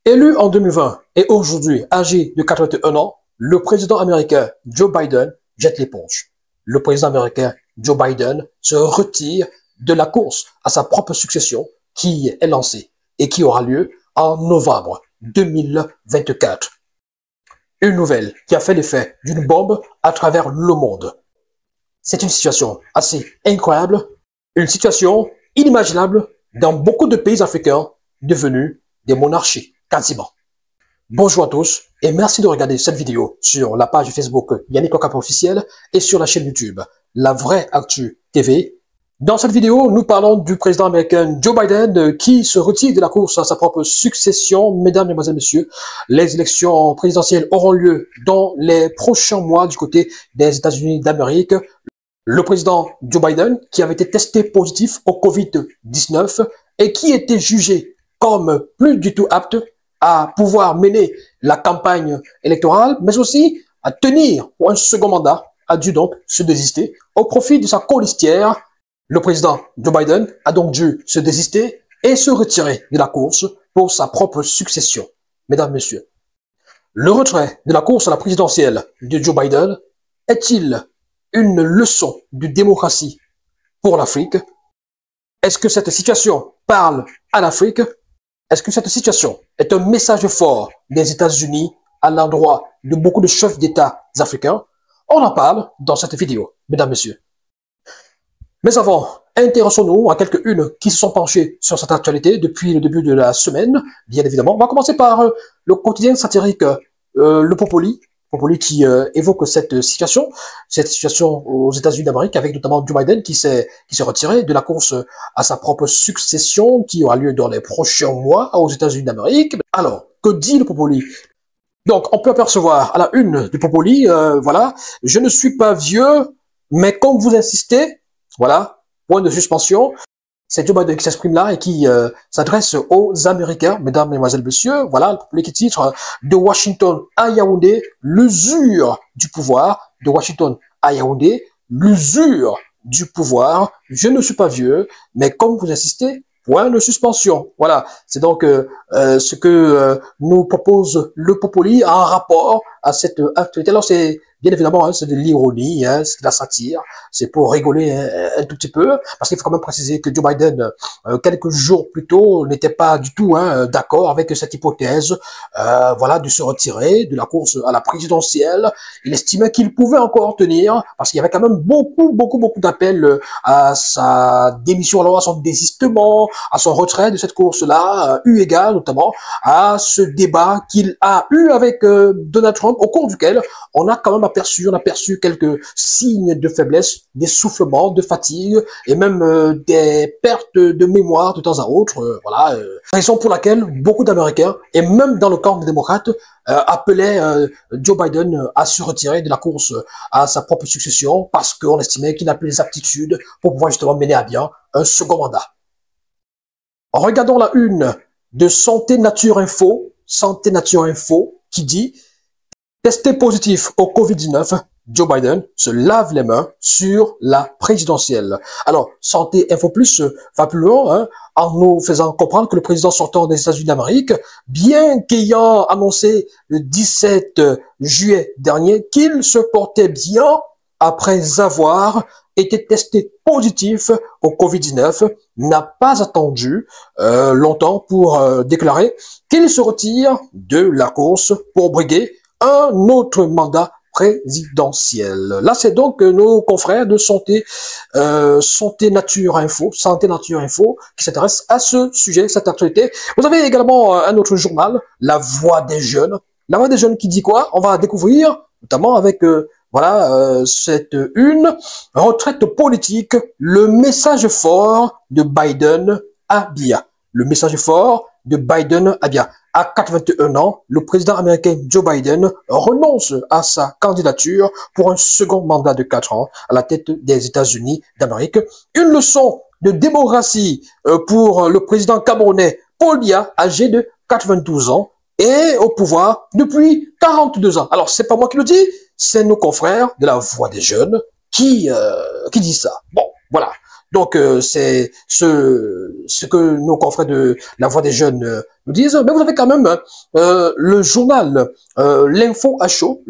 Élu en 2020 et aujourd'hui âgé de 81 ans, le président américain Joe Biden jette l'éponge. Le président américain Joe Biden se retire de la course à sa propre succession qui est lancée et qui aura lieu en novembre 2024. Une nouvelle qui a fait l'effet d'une bombe à travers le monde. C'est une situation assez incroyable, une situation inimaginable dans beaucoup de pays africains devenus des monarchies, quasiment. Bonjour à tous et merci de regarder cette vidéo sur la page Facebook Yannick Okapa officiel et sur la chaîne YouTube La Vraie Actu TV. Dans cette vidéo, nous parlons du président américain Joe Biden qui se retire de la course à sa propre succession. Mesdames, Mesdemoiselles, Messieurs, les élections présidentielles auront lieu dans les prochains mois du côté des États-Unis d'Amérique. Le président Joe Biden, qui avait été testé positif au Covid-19 et qui était jugé comme plus du tout apte à pouvoir mener la campagne électorale, mais aussi à tenir pour un second mandat, a dû donc se désister au profit de sa colistière. Le président Joe Biden a donc dû se désister et se retirer de la course pour sa propre succession. Mesdames, Messieurs, le retrait de la course à la présidentielle de Joe Biden est-il une leçon de démocratie pour l'Afrique? Est-ce que cette situation parle à l'Afrique? Est-ce que cette situation est un message fort des États-Unis à l'endroit de beaucoup de chefs d'État africains? On en parle dans cette vidéo, mesdames, messieurs. Mais avant, intéressons-nous à quelques-unes qui se sont penchées sur cette actualité depuis le début de la semaine, bien évidemment. On va commencer par le quotidien satirique Le Popoli qui évoque cette situation aux États-Unis d'Amérique, avec notamment Joe Biden qui s'est retiré de la course à sa propre succession qui aura lieu dans les prochains mois aux États-Unis d'Amérique. Alors, que dit Le Popoli? Donc, on peut apercevoir à la une du Popoli, voilà, je ne suis pas vieux, mais comme vous insistez, voilà, point de suspension. C'est Joe Biden qui s'exprime là et qui s'adresse aux Américains, mesdames, mesdemoiselles, messieurs. Voilà, le Popoli qui titre de Washington à Yaoundé, l'usure du pouvoir. De Washington à Yaoundé, l'usure du pouvoir. Je ne suis pas vieux, mais comme vous insistez, point de suspension. Voilà, c'est donc ce que nous propose le Popoli en rapport à cette actualité. Alors c'est bien évidemment, hein, c'est de l'ironie, hein, c'est de la satire, c'est pour rigoler un tout petit peu, parce qu'il faut quand même préciser que Joe Biden, quelques jours plus tôt, n'était pas du tout d'accord avec cette hypothèse, voilà, de se retirer de la course à la présidentielle. Il estimait qu'il pouvait encore tenir, parce qu'il y avait quand même beaucoup d'appels à sa démission, alors à son désistement, à son retrait de cette course-là, eu égard notamment à ce débat qu'il a eu avec Donald Trump, au cours duquel on a quand même aperçu quelques signes de faiblesse, d'essoufflement, de fatigue et même des pertes de mémoire de temps à autre. Voilà, raison pour laquelle beaucoup d'Américains et même dans le camp des démocrates appelaient Joe Biden à se retirer de la course à sa propre succession parce qu'on estimait qu'il n'a plus les aptitudes pour pouvoir justement mener à bien un second mandat. Regardons la une de Santé Nature Info, qui dit « Testé positif au Covid-19, Joe Biden se lave les mains sur la présidentielle ». Alors, Santé Info Plus va plus loin, hein, en nous faisant comprendre que le président sortant des États-Unis d'Amérique, bien qu'ayant annoncé le 17 juillet dernier qu'il se portait bien après avoir été testé positif au Covid-19, n'a pas attendu longtemps pour déclarer qu'il se retire de la course pour briguer un autre mandat présidentiel. Là, c'est donc nos confrères de Santé Nature Info, qui s'intéressent à ce sujet, cette actualité. Vous avez également un autre journal, La Voix des Jeunes. La Voix des Jeunes qui dit quoi? On va découvrir, notamment avec voilà, cette une retraite politique, le message fort de Biden à Bia. Le message fort de Biden à Bia. À 81 ans, le président américain Joe Biden renonce à sa candidature pour un second mandat de 4 ans à la tête des États-Unis d'Amérique. Une leçon de démocratie pour le président camerounais Paul Biya, âgé de 92 ans et au pouvoir depuis 42 ans. Alors, c'est pas moi qui le dis, c'est nos confrères de la Voix des Jeunes qui disent ça. Bon, voilà. Donc, c'est ce que nos confrères de La Voix des Jeunes nous disent. Mais vous avez quand même le journal L'Info à chaud,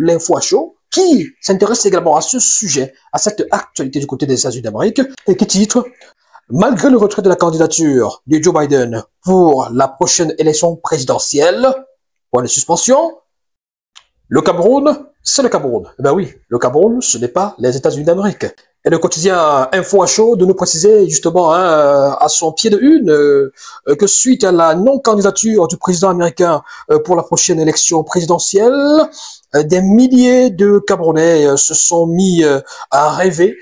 qui s'intéresse également à ce sujet, à cette actualité du côté des États-Unis d'Amérique, et qui titre malgré le retrait de la candidature de Joe Biden pour la prochaine élection présidentielle, point de suspension, le Cameroun, c'est le Cameroun. Eh ben oui, le Cameroun, ce n'est pas les États-Unis d'Amérique. Et le quotidien Info à chaud de nous préciser justement à son pied de une que suite à la non-candidature du président américain pour la prochaine élection présidentielle, des milliers de Camerounais se sont mis à rêver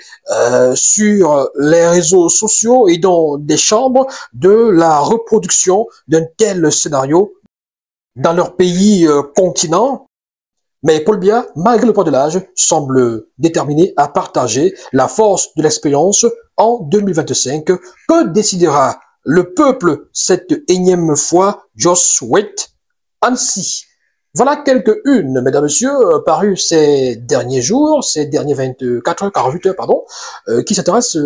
sur les réseaux sociaux et dans des chambres de la reproduction d'un tel scénario dans leur pays continent. Mais Paul Biya, malgré le poids de l'âge, semble déterminé à partager la force de l'expérience en 2025. Que décidera le peuple cette énième fois? Just wait and see. Voilà quelques-unes, mesdames et messieurs, parues ces derniers jours, ces derniers 24 heures, 48 heures, pardon, qui s'intéressent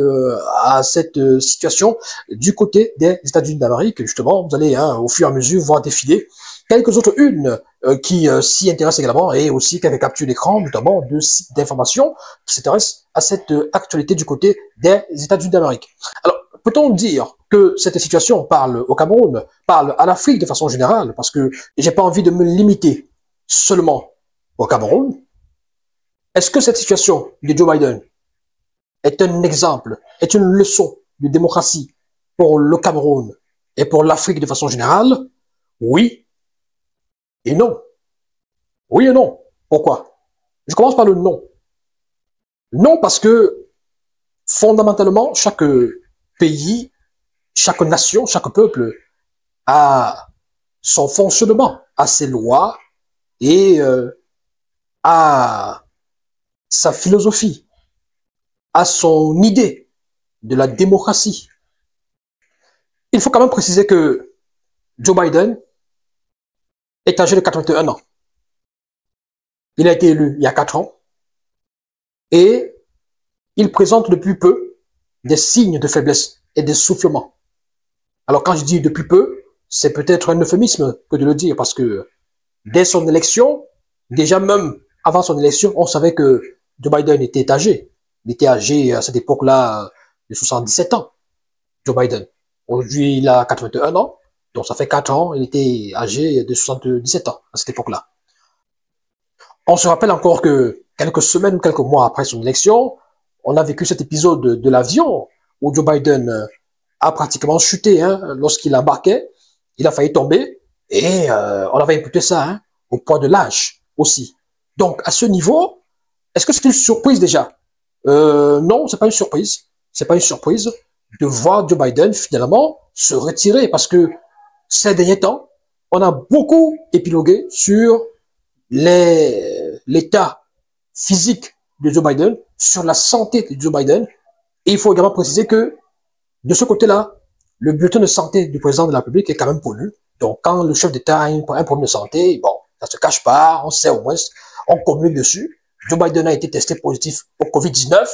à cette situation du côté des États-Unis d'Amérique. Justement, vous allez au fur et à mesure voir défiler quelques autres unes qui s'y intéressent également et aussi quelques captures d'écran, notamment de sites d'information qui s'intéressent à cette actualité du côté des États-Unis d'Amérique. Alors, peut-on dire que cette situation parle au Cameroun, parle à l'Afrique de façon générale, parce que j'ai pas envie de me limiter seulement au Cameroun? Est-ce que cette situation de Joe Biden est un exemple, est une leçon de démocratie pour le Cameroun et pour l'Afrique de façon générale? Oui et non. Oui et non. Pourquoi? Je commence par le non. Non parce que fondamentalement, chaque pays, chaque nation, chaque peuple a son fonctionnement, a ses lois et a sa philosophie, a son idée de la démocratie. Il faut quand même préciser que Joe Biden est âgé de 81 ans. Il a été élu il y a 4 ans et il présente depuis peu des signes de faiblesse et d'essoufflement. Alors quand je dis depuis peu, c'est peut-être un euphémisme que de le dire parce que dès son élection, déjà même avant son élection, on savait que Joe Biden était âgé. Il était âgé à cette époque-là de 77 ans, Joe Biden. Aujourd'hui, il a 81 ans, donc ça fait 4 ans, il était âgé de 77 ans à cette époque-là. On se rappelle encore que quelques semaines, quelques mois après son élection, on a vécu cet épisode de l'avion où Joe Biden a pratiquement chuté lorsqu'il embarquait. Il a failli tomber et on avait imputé ça au poids de l'âge aussi. Donc à ce niveau, est-ce que c'est une surprise déjà? Non, c'est pas une surprise. C'est pas une surprise de voir Joe Biden finalement se retirer parce que ces derniers temps, on a beaucoup épilogué sur l'état physique de Joe Biden, sur la santé de Joe Biden. Et il faut également préciser que de ce côté-là, le bulletin de santé du président de la République est quand même connu. Donc, quand le chef d'État a un problème de santé, bon, ça se cache pas, on sait au moins, on communique dessus. Joe Biden a été testé positif au Covid-19.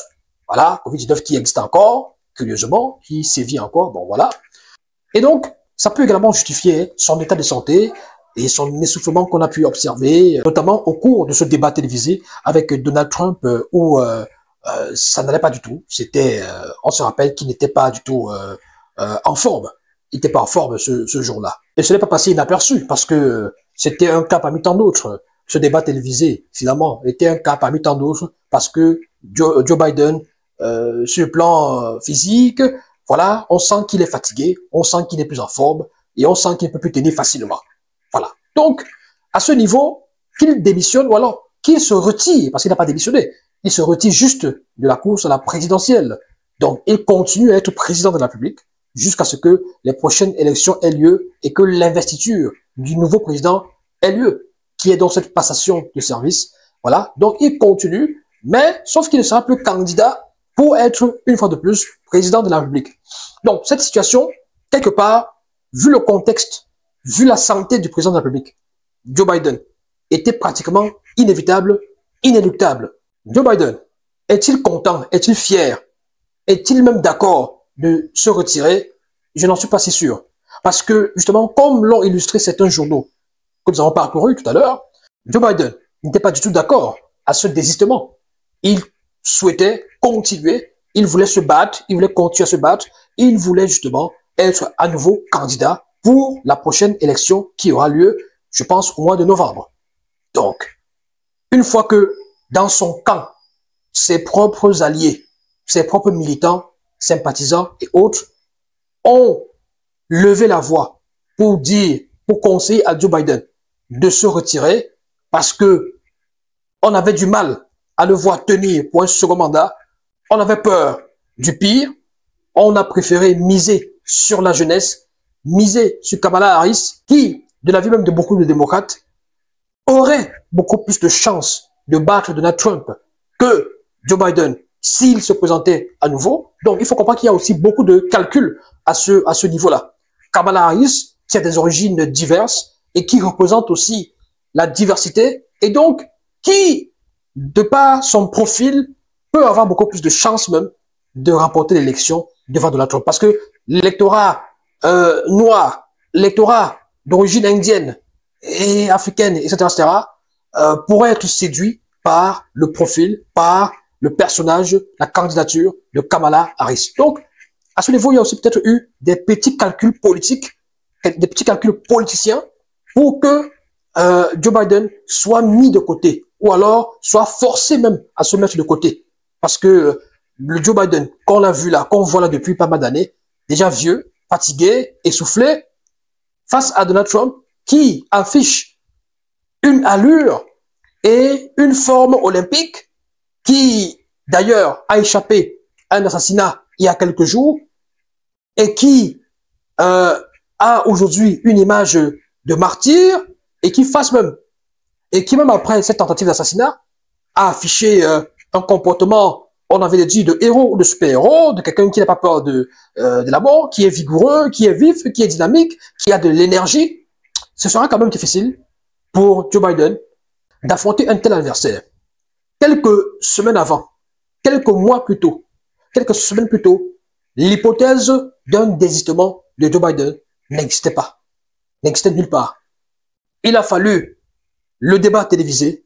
Voilà, Covid-19 qui existe encore, curieusement, qui sévit encore, bon voilà. Et donc, ça peut également justifier son état de santé et son essoufflement qu'on a pu observer, notamment au cours de ce débat télévisé avec Donald Trump, où ça n'allait pas du tout. C'était, on se rappelle qu'il n'était pas du tout en forme. Il n'était pas en forme ce jour-là. Et ce n'est pas passé inaperçu, parce que c'était un cas parmi tant d'autres. Ce débat télévisé, finalement, était un cas parmi tant d'autres, parce que Joe Biden, sur le plan physique, voilà, on sent qu'il est fatigué, on sent qu'il n'est plus en forme, et on sent qu'il ne peut plus tenir facilement. Voilà. Donc, à ce niveau, qu'il démissionne, ou alors qu'il se retire, parce qu'il n'a pas démissionné, il se retire juste de la course à la présidentielle. Donc, il continue à être président de la République jusqu'à ce que les prochaines élections aient lieu et que l'investiture du nouveau président ait lieu, qui est donc cette passation de service. Voilà. Donc, il continue, mais sauf qu'il ne sera plus candidat pour être, une fois de plus, président de la République. Donc, cette situation, quelque part, vu le contexte, vu la santé du président de la République, Joe Biden, était pratiquement inévitable, inéluctable. Joe Biden, est-il content, est-il fier, est-il même d'accord de se retirer? Je n'en suis pas si sûr. Parce que, justement, comme l'ont illustré certains journaux que nous avons parcourus tout à l'heure, Joe Biden n'était pas du tout d'accord à ce désistement. Il souhaitait continuer, il voulait se battre, il voulait continuer à se battre, il voulait justement être à nouveau candidat pour la prochaine élection qui aura lieu, je pense, au mois de novembre. Donc, une fois que dans son camp, ses propres alliés, ses propres militants, sympathisants et autres ont levé la voix pour dire, pour conseiller à Joe Biden de se retirer parce que on avait du mal à le voir tenir pour un second mandat, on avait peur du pire, on a préféré miser sur la jeunesse, miser sur Kamala Harris, qui, de l'avis même de beaucoup de démocrates, aurait beaucoup plus de chances de battre Donald Trump que Joe Biden s'il se présentait à nouveau. Donc, il faut comprendre qu'il y a aussi beaucoup de calculs à ce niveau-là. Kamala Harris, qui a des origines diverses et qui représente aussi la diversité, et donc qui, de par son profil, peut avoir beaucoup plus de chances même de remporter l'élection devant Donald Trump. Parce que l'électorat noir, l'électorat d'origine indienne et africaine, etc., pourrait être séduit par le profil, par le personnage, la candidature de Kamala Harris. Donc, à ce niveau, il y a aussi peut-être eu des petits calculs politiques, des petits calculs politiciens pour que Joe Biden soit mis de côté ou alors soit forcé même à se mettre de côté. Parce que le Joe Biden, qu'on a vu là, qu'on voit là depuis pas mal d'années, déjà vieux, fatigué, essoufflé, face à Donald Trump qui affiche une allure et une forme olympique qui, d'ailleurs, a échappé à un assassinat il y a quelques jours et qui a aujourd'hui une image de martyr et qui même après cette tentative d'assassinat a affiché un comportement, on avait dit, de héros ou de super-héros, de quelqu'un qui n'a pas peur de la mort, qui est vigoureux, qui est vif, qui est dynamique, qui a de l'énergie. Ce sera quand même difficile pour Joe Biden d'affronter un tel adversaire. Quelques semaines avant, quelques mois plus tôt, quelques semaines plus tôt, l'hypothèse d'un désistement de Joe Biden n'existait pas, n'existait nulle part. Il a fallu le débat télévisé,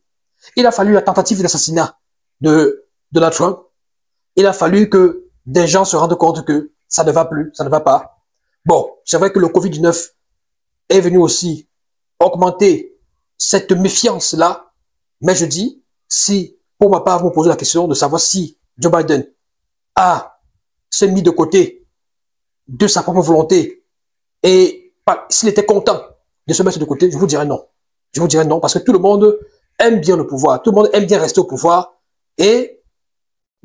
il a fallu la tentative d'assassinat de Donald Trump, il a fallu que des gens se rendent compte que ça ne va plus, ça ne va pas. Bon, c'est vrai que le Covid-19 est venu aussi augmenter cette méfiance-là, mais je dis, si, pour ma part, vous me posez la question de savoir si Joe Biden a s'est mis de côté de sa propre volonté et s'il était content de se mettre de côté, je vous dirais non. Je vous dirais non, parce que tout le monde aime bien le pouvoir, tout le monde aime bien rester au pouvoir et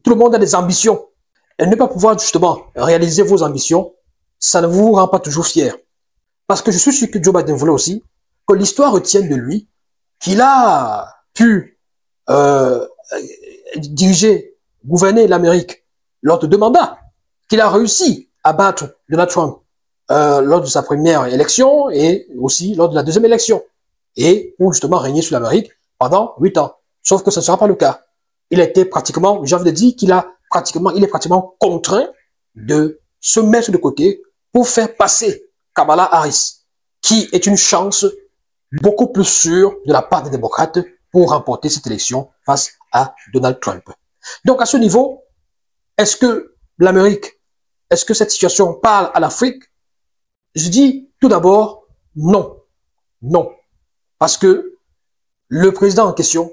tout le monde a des ambitions. Et ne pas pouvoir justement réaliser vos ambitions, ça ne vous rend pas toujours fier. Parce que je suis sûr que Joe Biden voulait aussi que l'histoire retienne de lui qu'il a pu diriger, gouverner l'Amérique lors de 2 mandats, qu'il a réussi à battre Donald Trump lors de sa première élection et aussi lors de la deuxième élection, et pour justement régner sur l'Amérique pendant 8 ans. Sauf que ce ne sera pas le cas. Il a été pratiquement, j'avais dit qu'il il est pratiquement contraint de se mettre de côté pour faire passer Kamala Harris, qui est une chance beaucoup plus sûre de la part des démocrates pour remporter cette élection face à Donald Trump. Donc à ce niveau, est-ce que l'Amérique, est-ce que cette situation parle à l'Afrique? Je dis tout d'abord non. Non. Parce que le président en question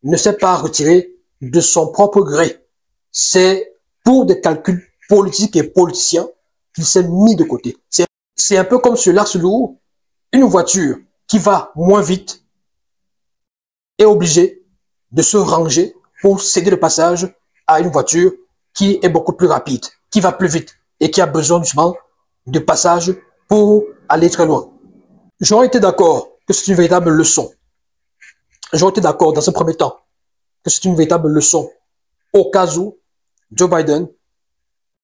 ne s'est pas retiré de son propre gré. C'est pour des calculs politiques et politiciens qu'il s'est mis de côté. C'est un peu comme sur l'axe lourd, une voiture qui va moins vite est obligée de se ranger pour céder le passage à une voiture qui est beaucoup plus rapide, qui va plus vite et qui a besoin justement de passage pour aller très loin. J'aurais été d'accord que c'est une véritable leçon. J'aurais été d'accord dans un premier temps que c'est une véritable leçon au cas où Joe Biden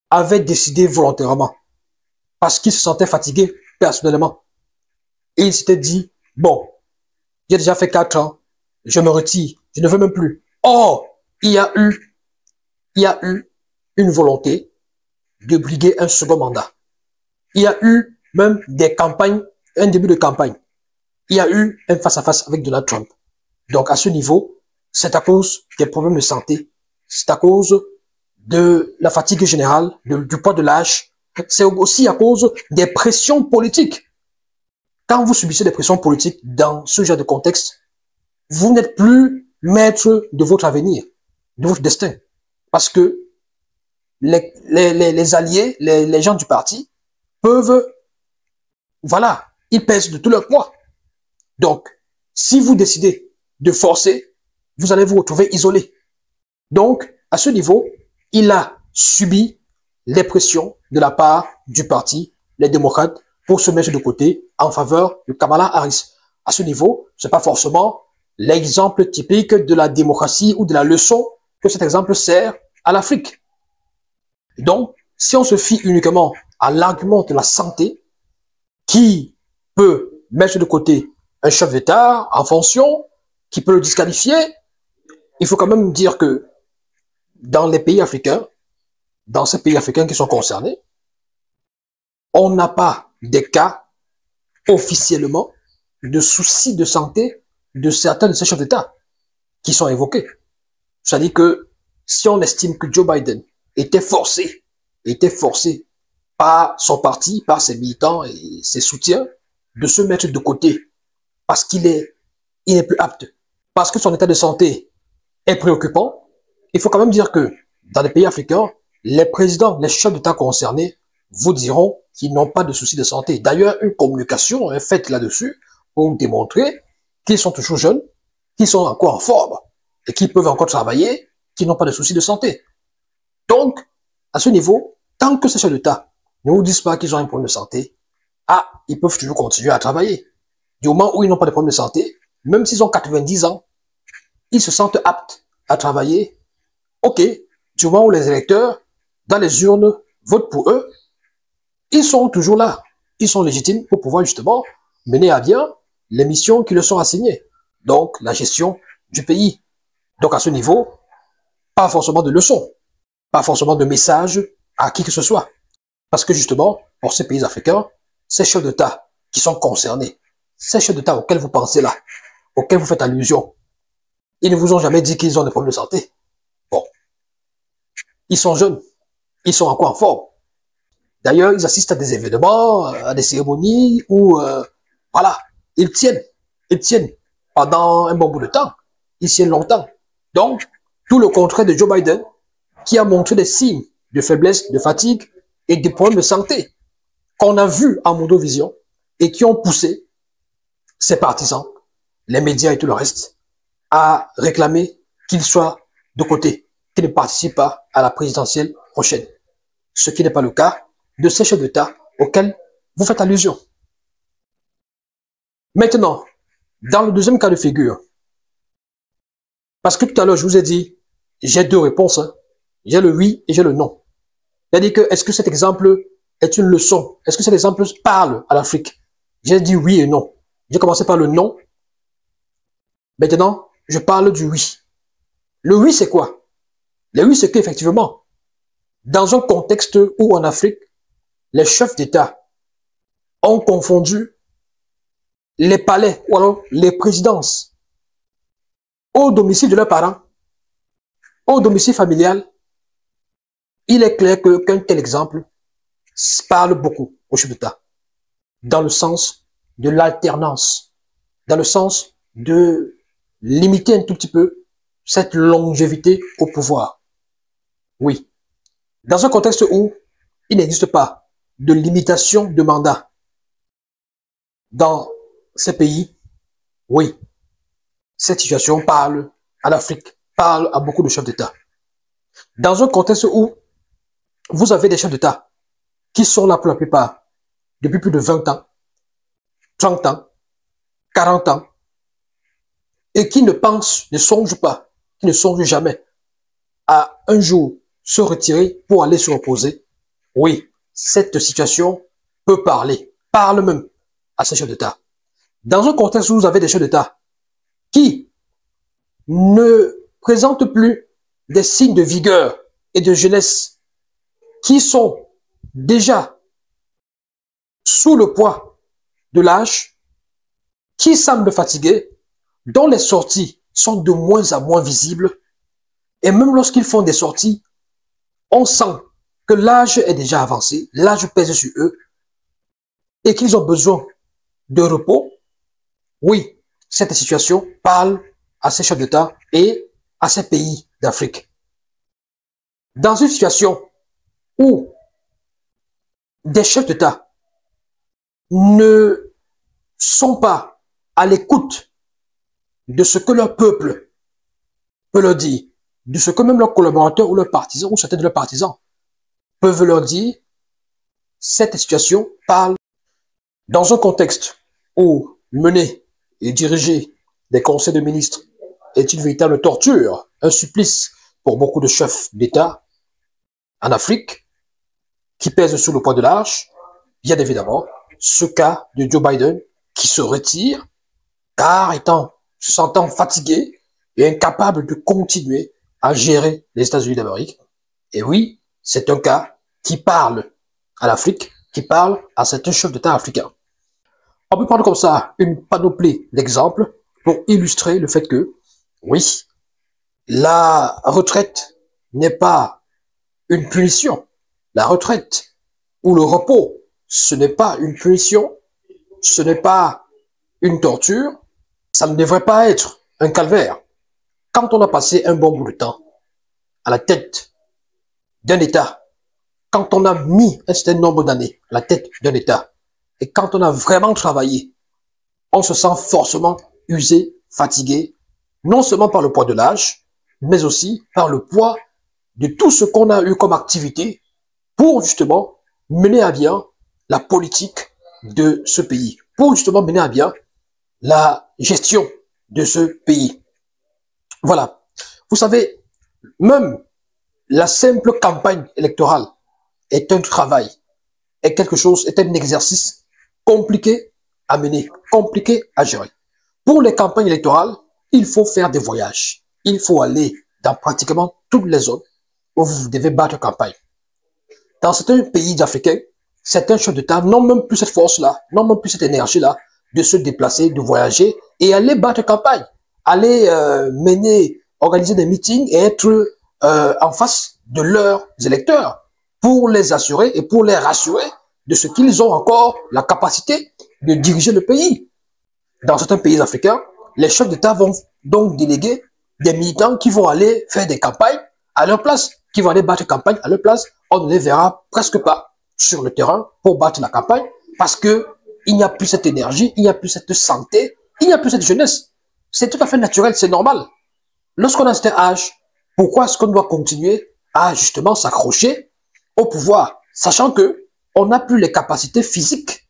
avait décidé volontairement parce qu'il se sentait fatigué personnellement. Et il s'était dit, bon, j'ai déjà fait 4 ans, je me retire, je ne veux même plus. Or, il y a eu une volonté de briguer un second mandat. Il y a eu même des campagnes, un début de campagne. Il y a eu un face-à-face avec Donald Trump. Donc, à ce niveau, c'est à cause des problèmes de santé. C'est à cause de la fatigue générale, du poids de l'âge. C'est aussi à cause des pressions politiques. Quand vous subissez des pressions politiques dans ce genre de contexte, vous n'êtes plus maître de votre avenir, de votre destin. Parce que les alliés, les gens du parti peuvent, voilà, ils pèsent de tout leur poids. Donc, si vous décidez de forcer, vous allez vous retrouver isolé. Donc, à ce niveau, il a subi les pressions de la part du parti, les démocrates, pour se mettre de côté en faveur de Kamala Harris. À ce niveau, c'est pas forcément l'exemple typique de la démocratie ou de la leçon que cet exemple sert à l'Afrique. Donc, si on se fie uniquement à l'argument de la santé, qui peut mettre de côté un chef d'État en fonction, qui peut le disqualifier, il faut quand même dire que dans les pays africains, dans ces pays africains qui sont concernés, on n'a pas des cas officiellement de soucis de santé de certains de ces chefs d'État qui sont évoqués. C'est-à-dire que si on estime que Joe Biden était forcé par son parti, par ses militants et ses soutiens, de se mettre de côté parce qu'il n'est plus apte, parce que son état de santé est préoccupant, il faut quand même dire que dans les pays africains, les présidents, les chefs d'État concernés vous diront qu'ils n'ont pas de soucis de santé. D'ailleurs, une communication est faite là-dessus pour démontrer qu'ils sont toujours jeunes, qu'ils sont encore en forme et qu'ils peuvent encore travailler, qu'ils n'ont pas de soucis de santé. Donc, à ce niveau, tant que ces chefs d'État ne vous disent pas qu'ils ont un problème de santé, ils peuvent toujours continuer à travailler. Du moment où ils n'ont pas de problème de santé, même s'ils ont 90 ans, ils se sentent aptes à travailler. Ok, du moment où les électeurs, dans les urnes, votent pour eux, ils sont toujours là. Ils sont légitimes pour pouvoir justement mener à bien les missions qui leur sont assignées. Donc, la gestion du pays. Donc, à ce niveau, pas forcément de leçons, pas forcément de messages à qui que ce soit. Parce que justement, pour ces pays africains, ces chefs d'État qui sont concernés, ces chefs d'État auxquels vous pensez là, auxquels vous faites allusion, ils ne vous ont jamais dit qu'ils ont des problèmes de santé. Bon. Ils sont jeunes. Ils sont encore en forme. D'ailleurs, ils assistent à des événements, à des cérémonies où, voilà, ils tiennent pendant un bon bout de temps. Ils tiennent longtemps. Donc, tout le contraire de Joe Biden, qui a montré des signes de faiblesse, de fatigue et des problèmes de santé qu'on a vus en Mondovision et qui ont poussé ses partisans, les médias et tout le reste, à réclamer qu'il soit de côté, qu'il ne participe pas à la présidentielle prochaine. Ce qui n'est pas le cas de ces chefs d'État auxquels vous faites allusion. Maintenant, dans le deuxième cas de figure, parce que tout à l'heure, je vous ai dit, j'ai deux réponses. Hein. J'ai le oui et j'ai le non. C'est-à-dire que, est-ce que cet exemple est une leçon? Est-ce que cet exemple parle à l'Afrique? J'ai dit oui et non. J'ai commencé par le non. Maintenant, je parle du oui. Le oui, c'est quoi? Le oui, c'est qu'effectivement, dans un contexte où en Afrique, les chefs d'État ont confondu les palais ou alors les présidences au domicile de leurs parents, au domicile familial, il est clair qu'un tel exemple parle beaucoup aux chefs d'État, dans le sens de l'alternance, dans le sens de limiter un tout petit peu cette longévité au pouvoir. Oui. Dans un contexte où il n'existe pas de limitation de mandat dans ces pays, oui, cette situation parle à l'Afrique, parle à beaucoup de chefs d'État. Dans un contexte où vous avez des chefs d'État qui sont là pour la plupart depuis plus de 20 ans, 30 ans, 40 ans, et qui ne pensent, ne songent pas, qui ne songent jamais à un jour se retirer pour aller se reposer, oui, cette situation peut parler, parle même à ces chefs d'État. Dans un contexte où vous avez des chefs d'État qui ne présentent plus des signes de vigueur et de jeunesse, qui sont déjà sous le poids de l'âge, qui semblent fatigués, dont les sorties sont de moins en moins visibles, et même lorsqu'ils font des sorties, on sent que l'âge est déjà avancé, l'âge pèse sur eux, et qu'ils ont besoin de repos. Oui, cette situation parle à ces chefs d'État et à ces pays d'Afrique. Dans une situation où des chefs d'État ne sont pas à l'écoute de ce que leur peuple peut leur dire, de ce que même leurs collaborateurs ou leurs partisans ou certains de leurs partisans peuvent leur dire, cette situation parle dans un contexte où mener et diriger des conseils de ministres est une véritable torture, un supplice pour beaucoup de chefs d'État en Afrique qui pèsent sous le poids de l'âge. Bien évidemment, ce cas de Joe Biden qui se retire car se sentant fatigué et incapable de continuer à gérer les États-Unis d'Amérique. Et oui, c'est un cas qui parle à l'Afrique, qui parle à certains chefs d'État africains. On peut prendre comme ça une panoplie d'exemples pour illustrer le fait que, oui, la retraite n'est pas une punition. La retraite ou le repos, ce n'est pas une punition, ce n'est pas une torture, ça ne devrait pas être un calvaire. Quand on a passé un bon bout de temps à la tête d'un État, quand on a mis un certain nombre d'années à la tête d'un État, et quand on a vraiment travaillé, on se sent forcément usé, fatigué, non seulement par le poids de l'âge, mais aussi par le poids de tout ce qu'on a eu comme activité pour justement mener à bien la politique de ce pays, pour justement mener à bien la gestion de ce pays. Voilà. Vous savez, même la simple campagne électorale est un travail, est quelque chose, est un exercice compliqué à mener, compliqué à gérer. Pour les campagnes électorales, il faut faire des voyages. Il faut aller dans pratiquement toutes les zones où vous devez battre campagne. Dans certains pays africains, certains chefs d'État n'ont même plus cette force-là, n'ont même plus cette énergie-là de se déplacer, de voyager et aller battre campagne, aller organiser des meetings et être en face de leurs électeurs pour les assurer et pour les rassurer de ce qu'ils ont encore la capacité de diriger le pays. Dans certains pays africains, les chefs d'État vont donc déléguer des militants qui vont aller faire des campagnes à leur place, qui vont aller battre campagne à leur place. On ne les verra presque pas sur le terrain pour battre la campagne parce que il n'y a plus cette énergie, il n'y a plus cette santé, il n'y a plus cette jeunesse. C'est tout à fait naturel, c'est normal. Lorsqu'on a cet âge, pourquoi est-ce qu'on doit continuer à justement s'accrocher au pouvoir, sachant que on n'a plus les capacités physiques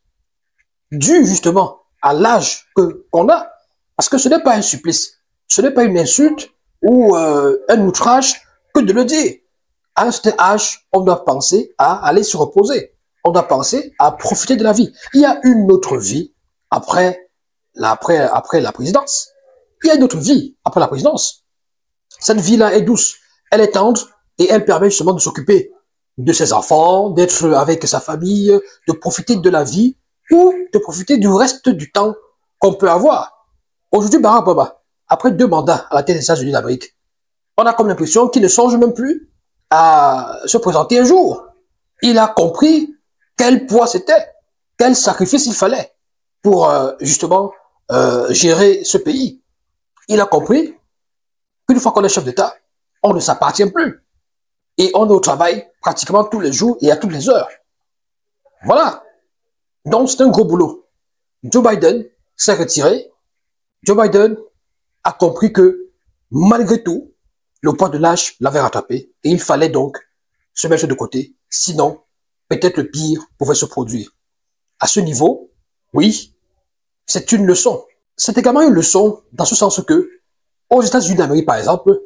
dues justement à l'âge qu'on a, parce que ce n'est pas un supplice, ce n'est pas une insulte ou un outrage que de le dire. À un certain âge, on doit penser à aller se reposer. On doit penser à profiter de la vie. Il y a une autre vie après la présidence. Il y a une autre vie après la présidence. Cette vie-là est douce, elle est tendre et elle permet justement de s'occuper de ses enfants, d'être avec sa famille, de profiter de la vie ou de profiter du reste du temps qu'on peut avoir. Aujourd'hui, Barack Obama, après 2 mandats à la tête des États-Unis d'Amérique, on a comme l'impression qu'il ne songe même plus à se présenter un jour. Il a compris quel poids c'était, quel sacrifice il fallait pour justement gérer ce pays. Il a compris qu'une fois qu'on est chef d'État, on ne s'appartient plus. Et on est au travail pratiquement tous les jours et à toutes les heures. Voilà. Donc c'est un gros boulot. Joe Biden s'est retiré. Joe Biden a compris que malgré tout, le poids de l'âge l'avait rattrapé et il fallait donc se mettre de côté. Sinon, peut-être le pire pouvait se produire. À ce niveau, oui, c'est une leçon. C'est également une leçon dans ce sens que, aux États-Unis d'Amérique par exemple,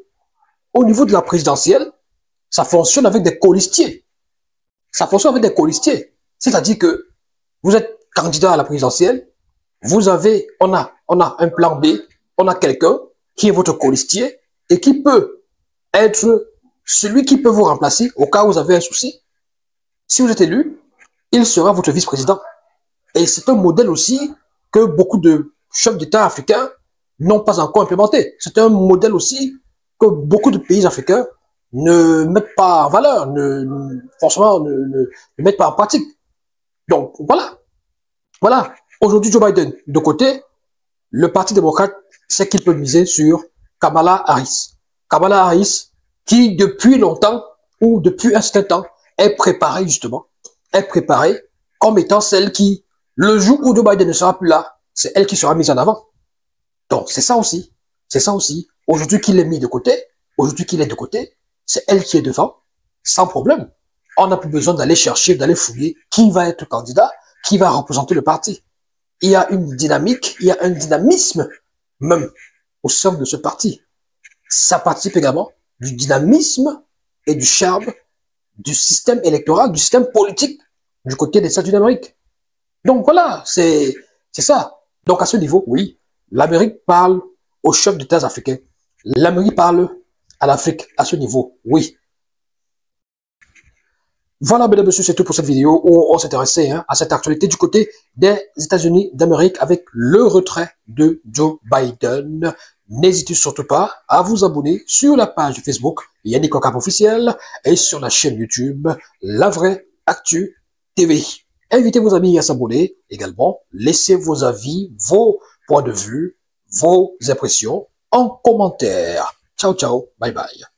au niveau de la présidentielle, ça fonctionne avec des colistiers. Ça fonctionne avec des colistiers. C'est-à-dire que vous êtes candidat à la présidentielle, on a un plan B, on a quelqu'un qui est votre colistier et qui peut être celui qui peut vous remplacer au cas où vous avez un souci. Si vous êtes élu, il sera votre vice-président. Et c'est un modèle aussi que beaucoup de chefs d'État africains n'ont pas encore implémenté. C'est un modèle aussi que beaucoup de pays africains ne mettent pas en valeur, forcément ne mettent pas en pratique. Donc voilà, voilà. Aujourd'hui, Joe Biden, de côté, le Parti démocrate sait qu'il peut miser sur Kamala Harris. Kamala Harris, qui depuis longtemps, ou depuis un certain temps, est préparée justement, est préparée comme étant celle qui, le jour où Joe Biden ne sera plus là, c'est elle qui sera mise en avant. Donc c'est ça aussi, c'est ça aussi. Aujourd'hui qu'il est mis de côté, aujourd'hui qu'il est de côté, c'est elle qui est devant, sans problème. On n'a plus besoin d'aller chercher, d'aller fouiller qui va être candidat, qui va représenter le parti. Il y a une dynamique, il y a un dynamisme même au sein de ce parti. Ça participe également du dynamisme et du charme du système électoral, du système politique du côté des États-Unis d'Amérique. Donc voilà, c'est ça. Donc à ce niveau, oui, l'Amérique parle aux chefs d'État africains. L'Amérique parle à l'Afrique à ce niveau, oui. Voilà, mesdames et messieurs, c'est tout pour cette vidéo où on s'intéressait à cette actualité du côté des États-Unis d'Amérique avec le retrait de Joe Biden. N'hésitez surtout pas à vous abonner sur la page Facebook Yannick Okap officiel et sur la chaîne YouTube La Vraie Actu TV. Invitez vos amis à s'abonner également. Laissez vos avis, vos points de vue, vos impressions en commentaire. Ciao, ciao, bye bye.